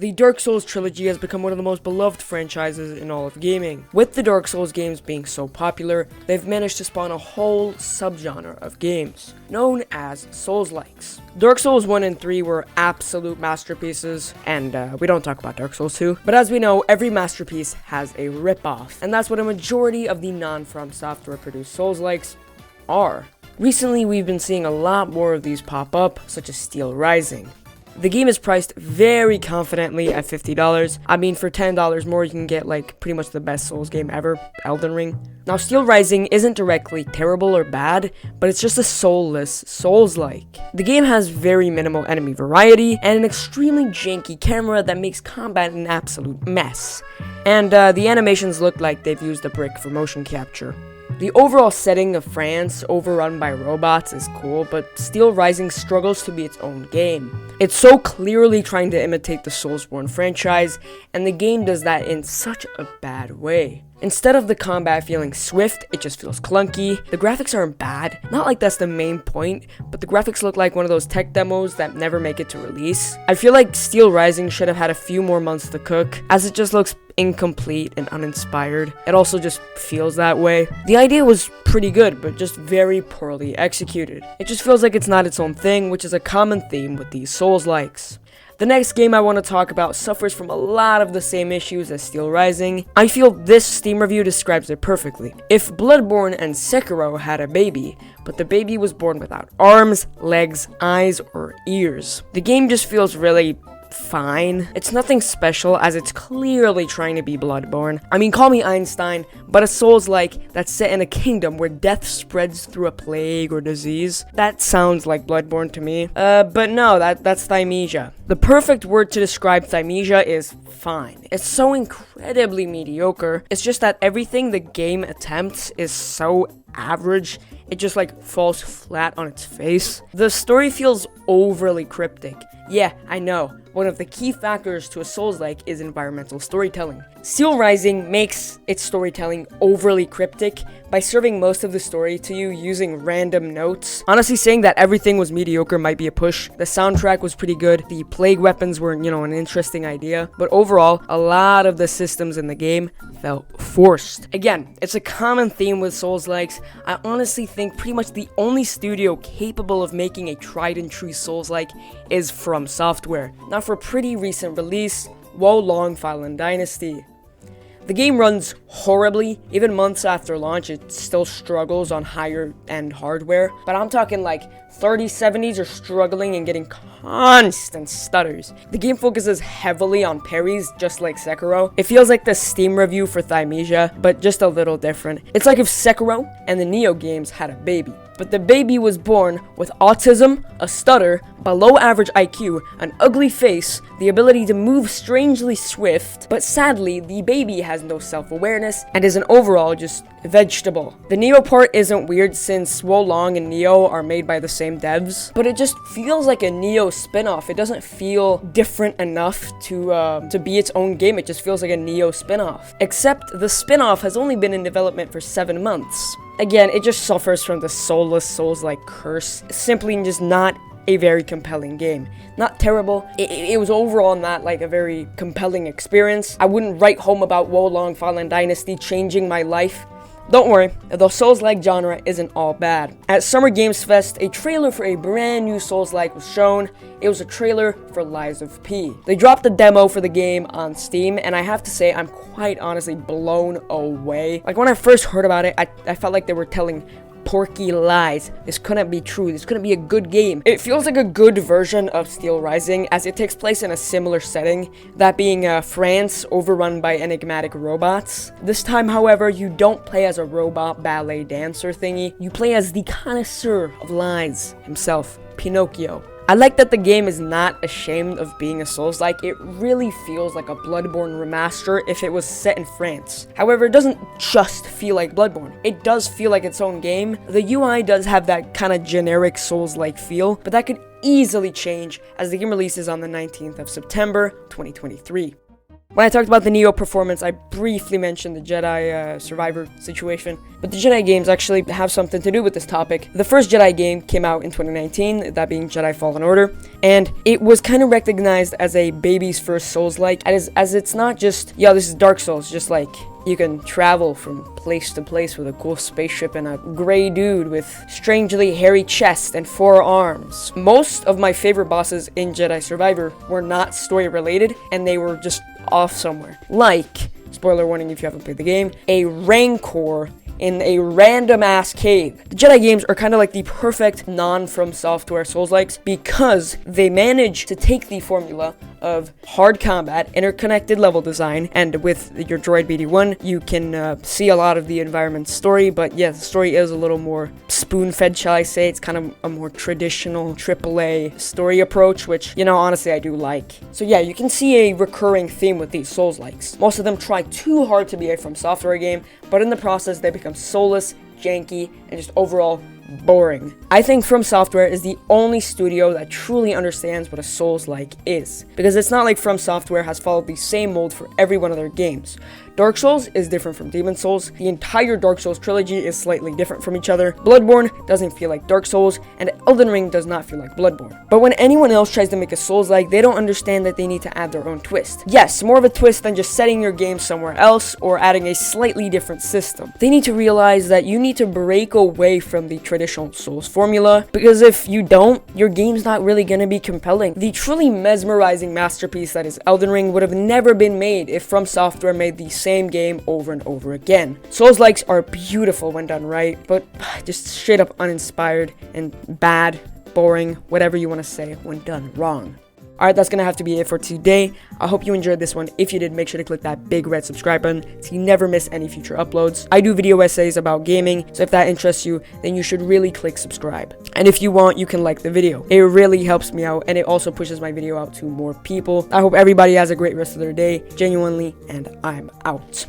The Dark Souls trilogy has become one of the most beloved franchises in all of gaming. With the Dark Souls games being so popular, they've managed to spawn a whole subgenre of games, known as Souls-likes. Dark Souls 1 and 3 were absolute masterpieces, and we don't talk about Dark Souls 2, but as we know, every masterpiece has a ripoff, and that's what a majority of the non-From Software produced Souls-likes are. Recently, we've been seeing a lot more of these pop up, such as Steel Rising. The game is priced very confidently at $50. I mean, for $10 more, you can get, pretty much the best Souls game ever, Elden Ring. Now, Steel Rising isn't directly terrible or bad, but it's just a soulless Souls-like. The game has very minimal enemy variety, and an extremely janky camera that makes combat an absolute mess. And the animations look like they've used a brick for motion capture. The overall setting of France, overrun by robots, is cool, but Steel Rising struggles to be its own game. It's so clearly trying to imitate the Soulsborne franchise, and the game does that in such a bad way. Instead of the combat feeling swift, it just feels clunky. The graphics aren't bad, not like that's the main point, but the graphics look like one of those tech demos that never make it to release. I feel like Steel Rising should have had a few more months to cook, as it just looks incomplete and uninspired. It also just feels that way. The idea was pretty good, but just very poorly executed. It just feels like it's not its own thing, which is a common theme with these Souls-likes. The next game I want to talk about suffers from a lot of the same issues as Steel Rising. I feel this Steam review describes it perfectly. If Bloodborne and Sekiro had a baby, but the baby was born without arms, legs, eyes, or ears, the game just feels really fine. It's nothing special, as it's clearly trying to be Bloodborne. I mean, call me Einstein, but a Souls-like that's set in a kingdom where death spreads through a plague or disease. That sounds like Bloodborne to me. But no, that's Thymesia. The perfect word to describe Thymesia is fine. It's so incredibly mediocre. It's just that everything the game attempts is so average, it just falls flat on its face. The story feels overly cryptic. Yeah, I know. One of the key factors to a Souls-like is environmental storytelling. Steel Rising makes its storytelling overly cryptic by serving most of the story to you using random notes. Honestly, saying that everything was mediocre might be a push. The soundtrack was pretty good. The plague weapons were, an interesting idea. But overall, a lot of the systems in the game felt forced. Again, it's a common theme with Souls-likes. I honestly think pretty much the only studio capable of making a tried and true Souls-like is From Software. Now, for a pretty recent release, Wo Long Fallen Dynasty. The game runs horribly. Even months after launch, it still struggles on higher end hardware. But I'm talking 3070s are struggling and getting constant stutters. The game focuses heavily on parries, just like Sekiro. It feels like the Steam review for Thymesia, but just a little different. It's like if Sekiro and the Neo games had a baby. But the baby was born with autism, a stutter, below average IQ, an ugly face, the ability to move strangely swift, but sadly, the baby has no self-awareness and is an overall just vegetable. The Neo part isn't weird since Wo Long and Neo are made by the same devs, but it just feels like a Neo spin-off. It doesn't feel different enough to be its own game. It just feels like a Neo spin-off. Except the spin-off has only been in development for 7 months. Again, it just suffers from the soulless Souls-like curse. Simply just not a very compelling game. Not terrible. It was overall not a very compelling experience. I wouldn't write home about Wo Long Fallen Dynasty changing my life. Don't worry, the Souls-like genre isn't all bad. At Summer Games Fest, a trailer for a brand new Souls-like was shown. It was a trailer for Lies of P. They dropped the demo for the game on Steam, and I have to say, I'm quite honestly blown away. When I first heard about it, I felt like they were telling porky lies. This couldn't be true. This couldn't be a good game. It feels like a good version of Steel Rising, as it takes place in a similar setting, that being France overrun by enigmatic robots. This time, however, you don't play as a robot ballet dancer thingy. You play as the connoisseur of lies himself, Pinocchio. I like that the game is not ashamed of being a Souls-like. It really feels like a Bloodborne remaster if it was set in France. However, it doesn't just feel like Bloodborne. It does feel like its own game. The UI does have that kind of generic Souls-like feel, but that could easily change as the game releases on the 19th of September, 2023. When I talked about the Neo performance, I briefly mentioned the Jedi Survivor situation, but the Jedi games actually have something to do with this topic. The first Jedi game came out in 2019, that being Jedi Fallen Order, and it was kind of recognized as a baby's first Souls-like, as it's not just, yo, this is Dark Souls, just like you can travel from place to place with a cool spaceship and a gray dude with strangely hairy chest and 4 arms. Most of my favorite bosses in Jedi Survivor were not story related, and they were just off somewhere. Like, spoiler warning if you haven't played the game, a Rancor in a random ass cave. The Jedi games are kind of like the perfect non-From Software Souls-likes because they manage to take the formula of hard combat, interconnected level design, and with your droid BD1, you can see a lot of the environment's story, but yeah, the story is a little more spoon-fed, shall I say. It's kind of a more traditional AAA story approach, which, you know, honestly, I do like. So yeah, you can see a recurring theme with these Souls-likes. Most of them try too hard to be a From Software game, but in the process, they become soulless, janky, and just overall boring. I think From Software is the only studio that truly understands what a Souls-like is, because it's not like From Software has followed the same mold for every one of their games. Dark Souls is different from Demon Souls, the entire Dark Souls trilogy is slightly different from each other, Bloodborne doesn't feel like Dark Souls, and Elden Ring does not feel like Bloodborne. But when anyone else tries to make a Souls-like, they don't understand that they need to add their own twist. Yes, more of a twist than just setting your game somewhere else or adding a slightly different system. They need to realize that you need to break away from the traditional Souls formula, because if you don't, your game's not really going to be compelling. The truly mesmerizing masterpiece that is Elden Ring would have never been made if From Software made the same game over and over again. Souls-likes are beautiful when done right, but just straight up uninspired and bad, boring, whatever you want to say when done wrong. Alright, that's gonna have to be it for today. I hope you enjoyed this one. If you did, make sure to click that big red subscribe button so you never miss any future uploads. I do video essays about gaming, so if that interests you, then you should really click subscribe. And if you want, you can like the video. It really helps me out, and it also pushes my video out to more people. I hope everybody has a great rest of their day, genuinely, and I'm out.